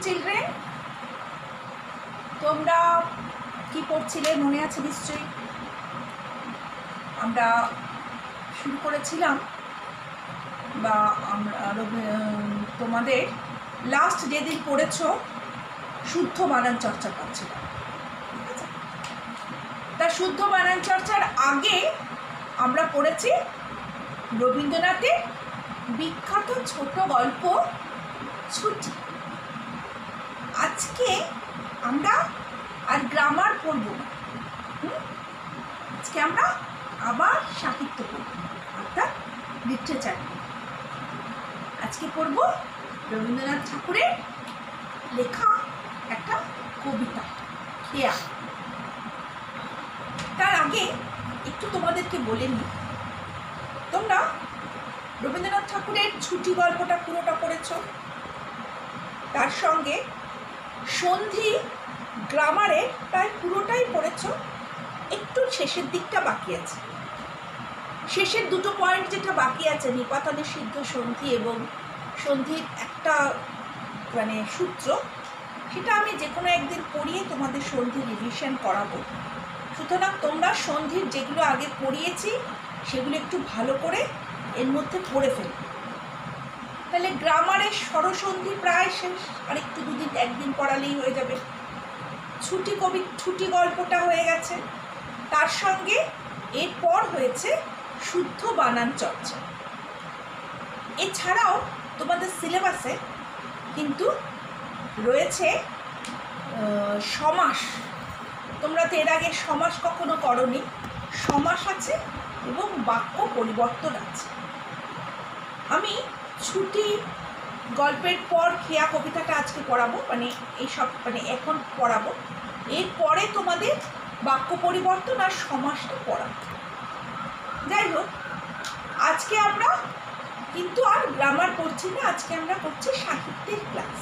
Children, তোমরা কি পড়ছিলে মনে আছে নিশ্চয়ই? আমরা শুরু করেছিলাম বা আমরা তোমাদের লাস্ট যেদিন পড়েছ শুদ্ধ বানান চর্চা করছিলাম, ঠিক আছে? তা শুদ্ধ বানান চর্চার আগে আমরা পড়েছি রবীন্দ্রনাথের বিখ্যাত ছোট গল্প ছুটি। আজকে আমরা আর গ্রামার পড়ব না, আজকে আমরা আবার সাহিত্য পড়ব, অর্থাৎ লিটারেচার। আজকে পড়ব রবীন্দ্রনাথ ঠাকুরের লেখা একটা কবিতা খেয়া। তার আগে একটু তোমাদেরকে বলে নিই, তোমরা রবীন্দ্রনাথ ঠাকুরের ছুটি গল্পটা পুরোটা পড়েছ, তার সঙ্গে সন্ধি গ্রামারে প্রায় পুরোটাই পড়েছ, একটু শেষের দিকটা বাকি আছে। শেষের দুটো পয়েন্ট যেটা বাকি আছে, নিপাতনে সিদ্ধ সন্ধি এবং সন্ধির একটা সূত্র, সেটা আমি যে কোনো একদিন পড়িয়ে তোমাদের সন্ধি রিভিশন করাবো। সুতরাং তোমরা সন্ধির যেগুলো আগে পড়িয়েছি সেগুলো একটু ভালো করে এর মধ্যে পড়ে ফেলবে। তাহলে গ্রামারের স্বরসন্ধি প্রায় শেষ, আর একটু একদিন পড়ালেই হয়ে যাবে। ছুটি গল্পটা হয়ে গেছে, তার সঙ্গে এরপর হয়েছে শুদ্ধ বানান চর্চা। এছাড়াও তোমাদের সিলেবাসে কিন্তু রয়েছে সমাস। তোমরা তো এর আগে সমাস কখনো করনি, সমাস আছে এবং বাক্য পরিবর্তন আছে। আমি ছুটি গল্পের পর খেয়া কবিতাটা আজকে পড়াবো, এইসব এখন পড়াবো। এরপরে তোমাদের বাক্য পরিবর্তন আর সমাসটা পড়াবো। যাই হোক, আজকে আমরা কিন্তু আর গ্রামার পড়ছি না, আজকে আমরা করছি সাহিত্যের ক্লাস।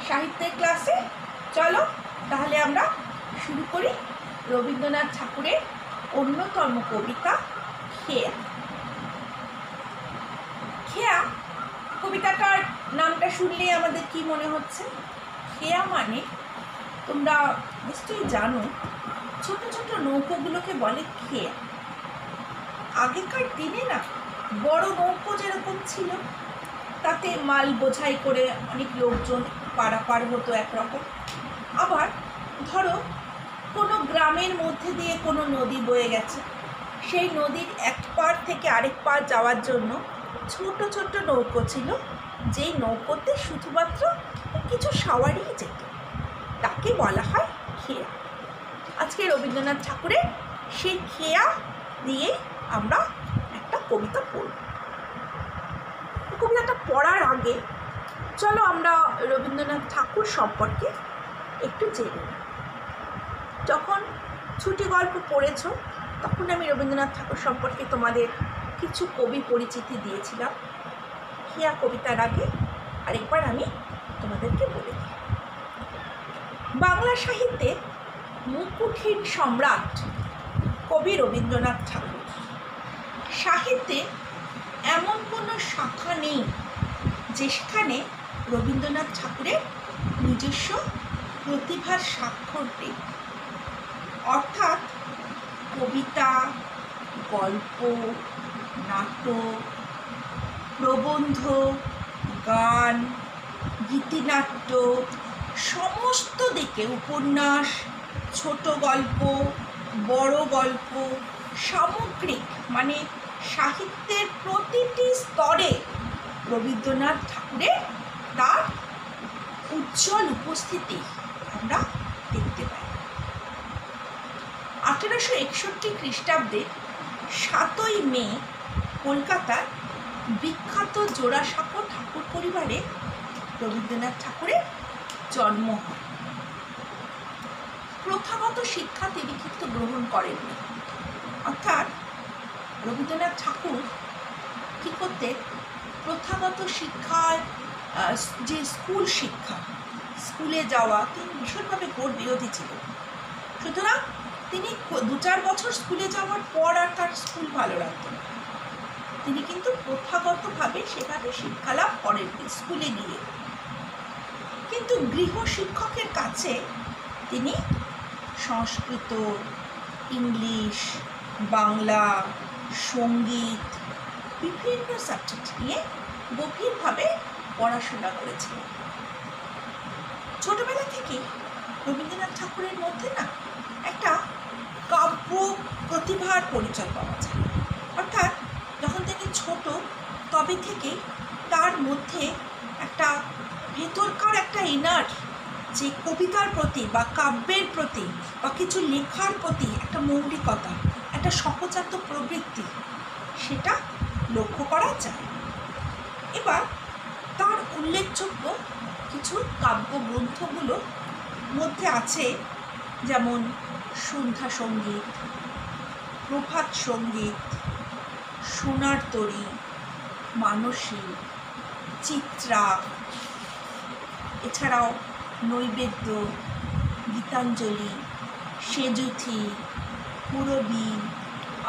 সাহিত্যের ক্লাসে চলো তাহলে আমরা শুরু করি রবীন্দ্রনাথ ঠাকুরের অন্যতম কবিতা খেয়া। খেয়া কবিতাটার নামটা শুনলেই আমাদের কি মনে হচ্ছে? খেয়া মানে তোমরা নিশ্চয়ই জানো, ছোট ছোট নৌকোগুলোকে বলে খেয়া। আগেকার দিনে না বড় নৌকো যেরকম ছিল, তাতে মাল বোঝাই করে অনেক লোকজন পারাপার হতো একরকম। আবার ধরো কোনো গ্রামের মধ্যে দিয়ে কোনো নদী বয়ে গেছে, সেই নদীর এক পার থেকে আরেক পার যাওয়ার জন্য ছোট ছোট নৌকো ছিল, যেই নৌকোতে শুধুমাত্র কিছু সাওয়ারি যেত, তাকে বলা হয় খেয়া। আজকে রবীন্দ্রনাথ ঠাকুরের সেই খেয়া দিয়ে আমরা একটা কবিতা পড়ব। কবিতাটা পড়ার আগে চলো আমরা রবীন্দ্রনাথ ঠাকুর সম্পর্কে একটু জেনে নিই। যখন ছুটি গল্প পড়েছ তখন আমি রবীন্দ্রনাথ ঠাকুর সম্পর্কে তোমাদের কিছু কবি পরিচিতি দিয়েছিলাম। খেয়া কবিতার আগে আরেকবার আমি তোমাদেরকে বলে দিই। বাংলা সাহিত্যে মুকুটহীন সম্রাট কবি রবীন্দ্রনাথ ঠাকুর। সাহিত্যে এমন কোনো শাখা নেই যেখানে রবীন্দ্রনাথ ঠাকুরের নিজস্ব প্রতিভার স্বাক্ষর নেই। অর্থাৎ কবিতা, গল্প, নাটক, প্রবন্ধ, গান, গীতিনাট্য, সমস্ত দিকে উপন্যাস, ছোট গল্প, বড় গল্প, সামগ্রিক সাহিত্যের প্রতিটি স্তরে রবীন্দ্রনাথ ঠাকুরের তার উজ্জ্বল উপস্থিতি আমরা দেখতে পাই। 1861 খ্রিস্টাব্দে 7ই মে কলকাতার বিখ্যাত জোড়াসাঁকো ঠাকুর পরিবারে রবীন্দ্রনাথ ঠাকুরের জন্ম হয়। প্রথাগত শিক্ষা তিনি কিন্তু গ্রহণ করেননি, অর্থাৎ রবীন্দ্রনাথ ঠাকুর কী করতেন? প্রথাগত শিক্ষার যে স্কুল শিক্ষা, স্কুলে যাওয়া, তিনি ভীষণভাবে ঘোর বিরোধী ছিলেন। সুতরাং তিনি 2-4 বছর স্কুলে যাওয়ার পর আর তার স্কুল ভালো লাগত না। তিনি কিন্তু প্রথাগতভাবে সেভাবে শিক্ষালাভ করেননি স্কুলে গিয়ে। কিন্তু কিন্তু গৃহ শিক্ষকের কাছে তিনি সংস্কৃত, ইংলিশ, বাংলা, সঙ্গীত বিভিন্ন সাবজেক্ট নিয়ে গভীরভাবে পড়াশোনা করেছিলেন। ছোটবেলা থেকেই রবীন্দ্রনাথ ঠাকুরের মধ্যে না একটা কাব্য প্রতিভার পরিচয় পাওয়া যায়। অর্থাৎ যখন তিনি ছোট তবে থেকেই তার মধ্যে একটা ভেতরকার একটা ইনার যে কবিতার প্রতি বা কাব্যের প্রতি বা কিছু লেখার প্রতি একটা মৌলিকতা, একটা সহজাত প্রবৃত্তি, সেটা লক্ষ্য করা যায়। এবার তার উল্লেখযোগ্য কিছু কাব্যগ্রন্থগুলোর মধ্যে আছে যেমন সন্ধ্যা সঙ্গীত, প্রভাত সঙ্গীত, সোনার তরী, মানসী, চিত্রা, এছাড়াও নৈবেদ্য, গীতাঞ্জলি, সেজুথি, পুরবী,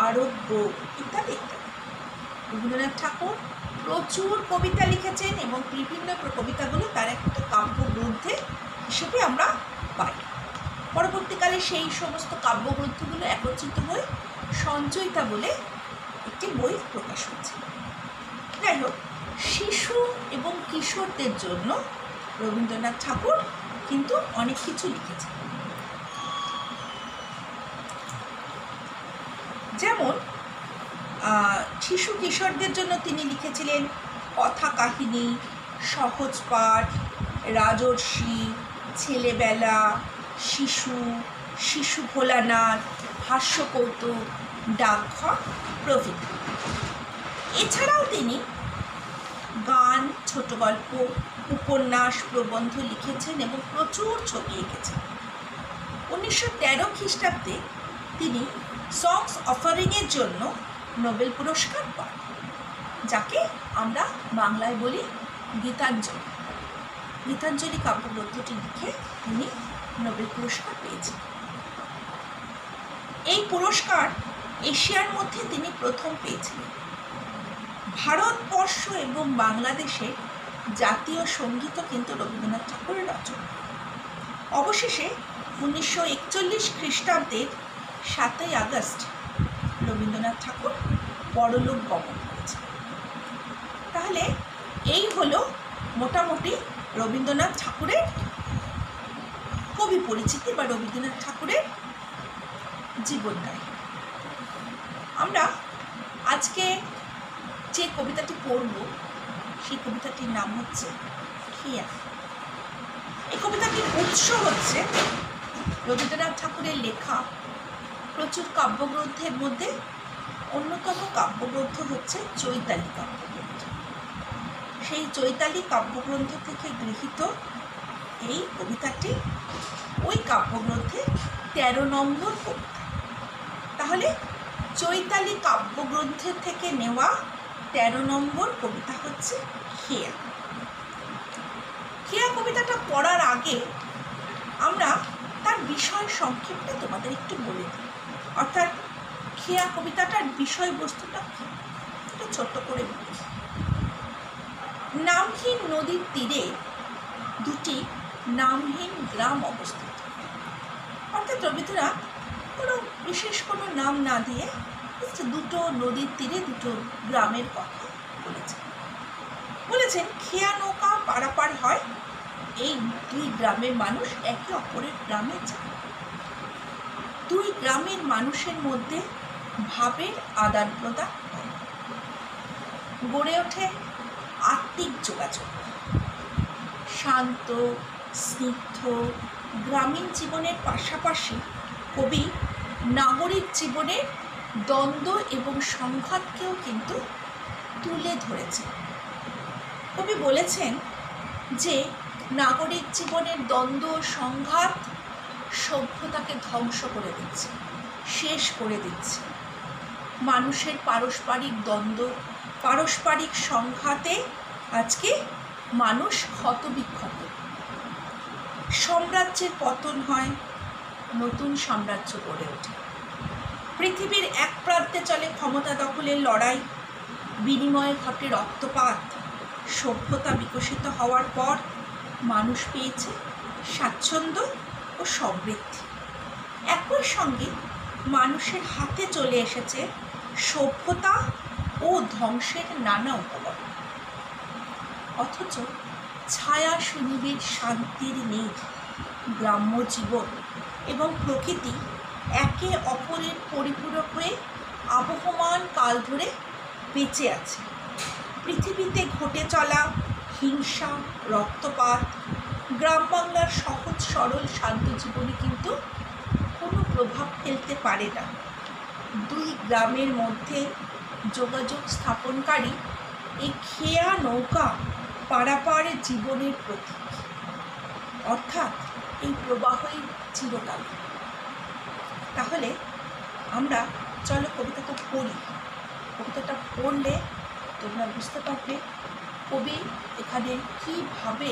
আরোগ্য ইত্যাদি ইত্যাদি। রবীন্দ্রনাথ ঠাকুর প্রচুর কবিতা লিখেছেন এবং বিভিন্ন কবিতাগুলো তার একটা কাব্যগ্রন্থে হিসেবে আমরা পাই। পরবর্তীকালে সেই সমস্ত কাব্যগ্রন্থগুলো একত্রিত হয়ে সঞ্চয়িতা বলে একটি বই প্রকাশ হয়েছে। যাই হোক, শিশু এবং কিশোরদের জন্য রবীন্দ্রনাথ ঠাকুর কিন্তু অনেক কিছু লিখেছেন। যেমন শিশু কিশোরদের জন্য তিনি লিখেছিলেন কথা কাহিনী, সহজ পাঠ, রাজর্ষি, ছেলেবেলা, শিশু, শিশু ভোলানাথ, হাস্যকৌতুক, ডাকঘর প্রভৃতি। এছাড়াও তিনি গান, ছোট গল্প, উপন্যাস, প্রবন্ধ লিখেছেন এবং প্রচুর ছবি এঁকেছেন। 1913 খ্রিস্টাব্দে তিনি সংস অফারিংয়ের জন্য নোবেল পুরস্কার পান, যাকে আমরা বাংলায় বলি গীতাঞ্জলি। গীতাঞ্জলি কাব্যগ্রন্থটি লিখে তিনি নোবেল পুরস্কার পেয়েছেন। এই পুরস্কার এশিয়ার মধ্যে তিনি প্রথম পেয়েছিলেন। ভারতবর্ষ এবং বাংলাদেশের জাতীয় সঙ্গীতও কিন্তু রবীন্দ্রনাথ ঠাকুরের রচনা। অবশেষে 1941 খ্রিস্টাব্দের 7ই আগস্ট রবীন্দ্রনাথ ঠাকুর পরলোক গমন করেছেন। তাহলে এই হলো মোটামুটি রবীন্দ্রনাথ ঠাকুরের কবি পরিচিতি বা রবীন্দ্রনাথ ঠাকুরের জীবনকাহিনী। আমরা আজকে যে কবিতাটি পড়ব সেই কবিতাটির নাম হচ্ছে খেয়া। এই কবিতাটির উৎস হচ্ছে রবীন্দ্রনাথ ঠাকুরের লেখা প্রচুর কাব্যগ্রন্থের মধ্যে অন্যতম কাব্যগ্রন্থ হচ্ছে চৈতালি কাব্যগ্রন্থ। সেই চৈতালি কাব্যগ্রন্থ থেকে গৃহীত এই কবিতাটি ওই কাব্যগ্রন্থের 13 নম্বর কবিতা। তাহলে চৈতালি কাব্যগ্রন্থের থেকে নেওয়া 13 নম্বর কবিতা হচ্ছে খেয়া। খেয়া কবিতাটা পড়ার আগে আমরা তার বিষয় সংক্ষেপটা তোমাদের একটু বলে দিই। অর্থাৎ খেয়া কবিতাটার বিষয়বস্তুটা একটু ছোট্ট করে বলি। নামহীন নদীর তীরে দুটি নামহীন গ্রাম অবস্থিত। অর্থাৎ রবীন্দ্রনাথ কোনো বিশেষ কোনো নাম না দিয়ে দুটো নদীর তীরে দুটো গ্রামের কথা বলেছেন খেয়া নৌকা পারাপার হয়, এই দুই গ্রামের মানুষ একে অপরের গ্রামে যায়। দুই গ্রামের মানুষের মধ্যে ভাবের আদান প্রদান হয়, গড়ে ওঠে আত্মিক যোগাযোগ। শান্ত স্নিগ্ধ গ্রামীণ জীবনের পাশাপাশি কবি নাগরিক জীবনের দ্বন্দ্ব এবং সংঘাতকেও কিন্তু তুলে ধরেছেন। কবি বলেছেন যে নাগরিক জীবনের দ্বন্দ্ব সংঘাত সভ্যতাকে ধ্বংস করে দিচ্ছে, শেষ করে দিচ্ছে। মানুষের পারস্পরিক দ্বন্দ্ব, পারস্পরিক সংঘাতে আজকে মানুষ ক্ষতবিক্ষত। সাম্রাজ্যের পতন হয়, নতুন সাম্রাজ্য গড়ে ওঠে। পৃথিবীর এক প্রান্তে চলে ক্ষমতা দখলের লড়াই, বিনিময়ে ঘটে রক্তপাত। সভ্যতা বিকশিত হওয়ার পর মানুষ পেয়েছে স্বাচ্ছন্দ্য ও সমৃদ্ধি। একই সঙ্গে মানুষের হাতে চলে এসেছে সভ্যতা ও ধ্বংসের নানা উপকরণ। অথচ ছায়া সুনিবিড় শান্তির নীড়, গ্রাম্য জীবন এবং প্রকৃতি একে অপরের পরিপূরক হয়ে আবহমান কাল ধরে বেঁচে আছে। পৃথিবীতে ঘটে চলা হিংসা, রক্তপাত গ্রাম বাংলার সহজ সরল শান্ত জীবনে কিন্তু কোনো প্রভাব ফেলতে পারে না। দুই গ্রামের মধ্যে যোগাযোগ স্থাপনকারী এই খেয়া নৌকা পারাপার জীবনের প্রতীক, অর্থাৎ এই প্রবাহই চিরকাল। তাহলে আমরা চলো কবিতাটা পড়ি। কবিতাটা পড়লে তোমরা বুঝতে পারবে কবি এখানে কীভাবে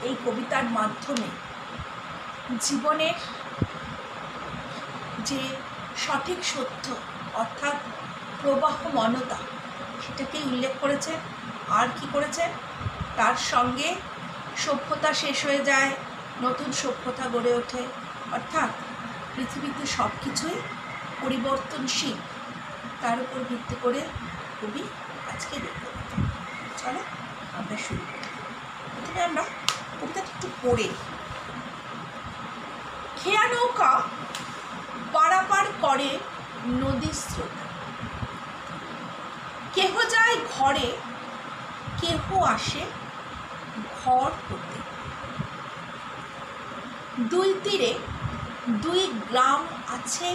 এই কবিতার মাধ্যমে জীবনের যে সঠিক সত্য অর্থাৎ প্রবাহমানতা সেটাকে উল্লেখ করেছে। আর কি করেছে, তার সঙ্গে সভ্যতা শেষ হয়ে যায়, নতুন সভ্যতা গড়ে ওঠে, অর্থাৎ পৃথিবীতে সব কিছুই পরিবর্তনশীল। তার উপর ভিত্তি করে কবি আজকে দেখব। চলো আমরা শুরু করি। প্রথমে আমরা কবিতাটা একটু পড়ে। খেয়া নৌকা পারাপার করে নদীর স্রোত, কেহ যায় ঘরে, কেহ আসে ঘর হতে। দুই তীরে দুই গ্রাম আছে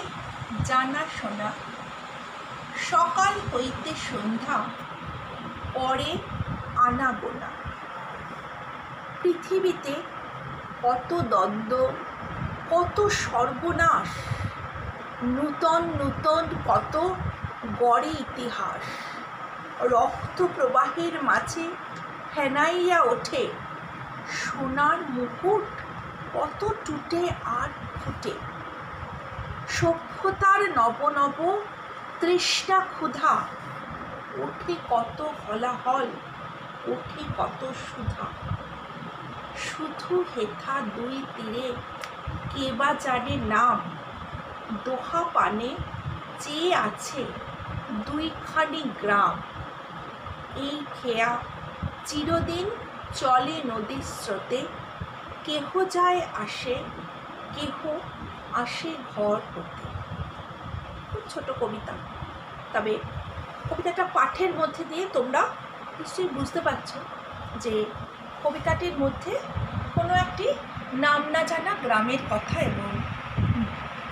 জানাশোনা, সকাল হইতে সন্ধ্যা পরে আনাগোনা। পৃথিবীতে কত দ্বন্দ্ব, কত সর্বনাশ, নূতন নূতন কত গড়ে ইতিহাস। রক্ত প্রবাহের মাঝে ফেনাইয়া ওঠে সোনার মুকুট, কত টুটে আর ফুটে। সভ্যতার নব নব তৃষ্ণা ক্ষুধা, ওঠে কত হলাহল, ওঠে কত সুধা। শুধু হেথা দুই তীরে কে বা জানে নাম, দোহা পানে চেয়ে আছে দুইখানি গ্রাম। এই খেয়া চিরদিন চলে নদীর স্রোতে, কেহ যায় আসে, কেহ আসে ঘর হতে। খুব ছোট কবিতা, তবে কবিতাটা পাঠের মধ্যে দিয়ে তোমরা নিশ্চয়ই বুঝতে পারছো যে কবিতাটির মধ্যে কোনো একটি নাম না জানা গ্রামের কথা এবং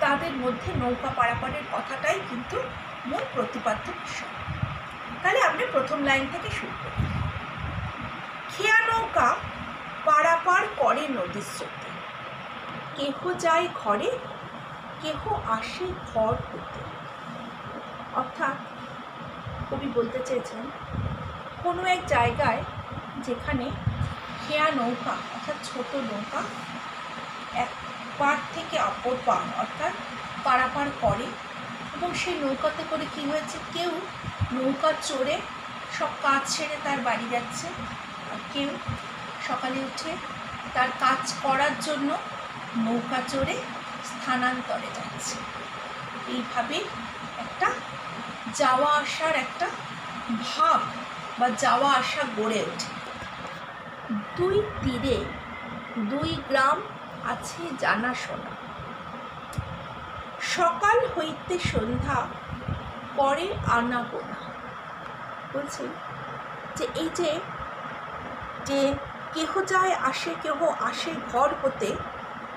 তাদের মধ্যে নৌকা পারাপারের কথাটাই কিন্তু মূল প্রতিপাদ্য বিষয়। তাহলে আমরা প্রথম লাইন থেকে শুরু করি। খেয়া নৌকা পারাপার করে নদীর স্রোতে, কেহ যায় ঘরে, কেহ আসে ঘর হতে। অর্থাৎ কবি বলতে চেয়েছেন কোনো এক জায়গায় যেখানে খেয়া নৌকা অর্থাৎ ছোট নৌকা এক পার থেকে অপর পার অর্থাৎ পারাপার করে, এবং সেই নৌকাতে করে কি হয়েছে, কেউ নৌকা চড়ে সব কাজ ছেড়ে তার বাড়ি যাচ্ছে, আর কেউ সকালে উঠে তার কাজ করার জন্য নৌকা চড়ে স্থানান্তরে যাচ্ছে। এইভাবে একটা যাওয়া আসার একটা ভাব বা যাওয়া আসা গড়ে ওঠে। দুই তীরে দুই গ্রাম আছে জানাশোনা, সকাল হইতে সন্ধ্যা পরে আনাগোনা। বলছি যে এই যে যে কেহ যায় আসে, কেহ আসে ঘর হতে,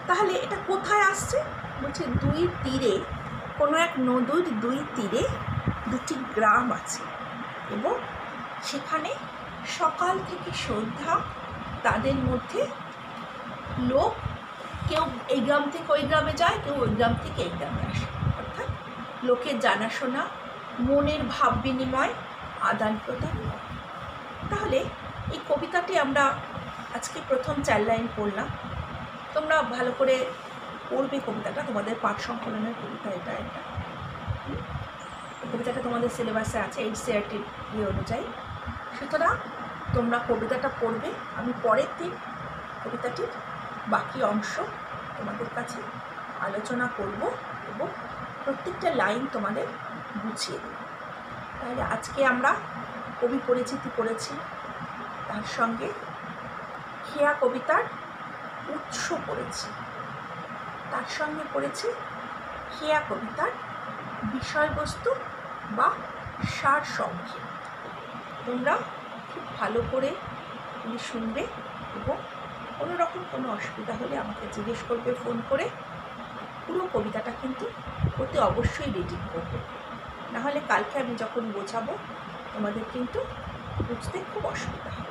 তাহলে এটা কোথায় আসছে? বলছে দুই তীরে, কোনো এক নদীর দুই তীরে দুটি গ্রাম আছে এবং সেখানে সকাল থেকে সন্ধ্যা তাদের মধ্যে লোক, কেউ এই গ্রাম থেকে ওই গ্রামে যায়, কেউ ওই গ্রাম থেকে এই গ্রামে আসে। অর্থাৎ লোকের জানাশোনা, মনের ভাব বিনিময়, আদান প্রদান। তাহলে এই কবিতাটি আমরা আজকে প্রথম 4 লাইন পড়লাম। তোমরা ভালো করে পড়বে কবিতাটা, তোমাদের পাঠ সংকলনের কবিতা এটা। কবিতাটা তোমাদের সিলেবাসে আছে NCERT অনুযায়ী। সুতরাং তোমরা কবিতাটা পড়বে। আমি পরের দিন কবিতাটির বাকি অংশ তোমাদের কাছে আলোচনা করব এবং প্রত্যেকটা লাইন তোমাদের বুঝিয়ে দেব। তাহলে আজকে আমরা কবি পরিচিতি পড়েছি, তার সঙ্গে খেয়া কবিতার উৎস পড়েছি, তার সঙ্গে পড়েছি খেয়া কবিতার বিষয়বস্তু বা সারসংক্ষেপ। তোমরা খুব ভালো করে শুনবে এবং কোনো রকম কোনো অসুবিধা হলে আমাকে জিজ্ঞেস করবে ফোন করে। পুরো কবিতাটা কিন্তু অতি অবশ্যই রিডিং করবে, নাহলে কালকে আমি যখন বোঝাবো তোমাদের কিন্তু বুঝতে খুব অসুবিধা হবে।